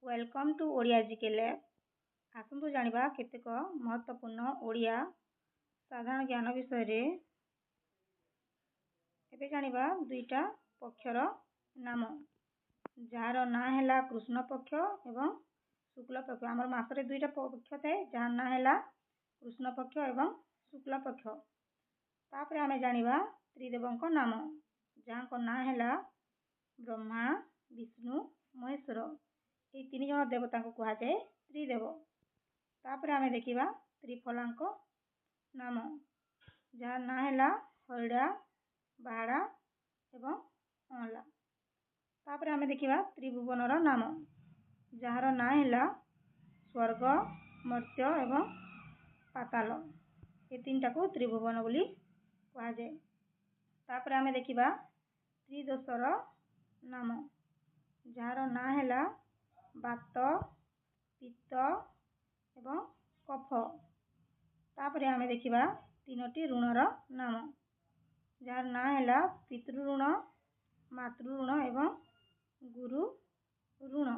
Welcome to Odia GK lab. आसंतु जानिबा केतेक महत्वपूर्ण ओडिया साधारण ज्ञान विषय रे। एबे जानिबा दुईटा पक्षर नाम जार ना हैला कृष्ण पक्ष एवं शुक्ल पक्ष। आमर मासरे दुईटा पक्ष थाए जार ना हैला कृष्ण पक्ष एवं शुक्ल पक्ष। तापरे आमे जानिबा त्रिदेवंक नाम जहाँको ना हैला ब्रह्मा विष्णु महेश्वर। ये तीन जन देवता को कहा जाए त्रिदेव। तापरे आमे देखिबा त्रिफलांक नाम जार ना हैला हरिड़ा बाड़ा एवं अँला। तापरे आमे देखिबा त्रिभुवनर नाम जार ना हैला स्वर्ग मर्त्य एवं पाताल। ये तीनटा को त्रिभुवन बोली कहा जाए। तापरे आमे देखिबा त्रिदोषर नाम जार ना हैला बात पित्त एवं कफ। तापरे आमे देखिबा तीनोटी ऋणर नाम जार ना हैला पितृ ऋण मातृ ऋण एवं गुरु ऋण।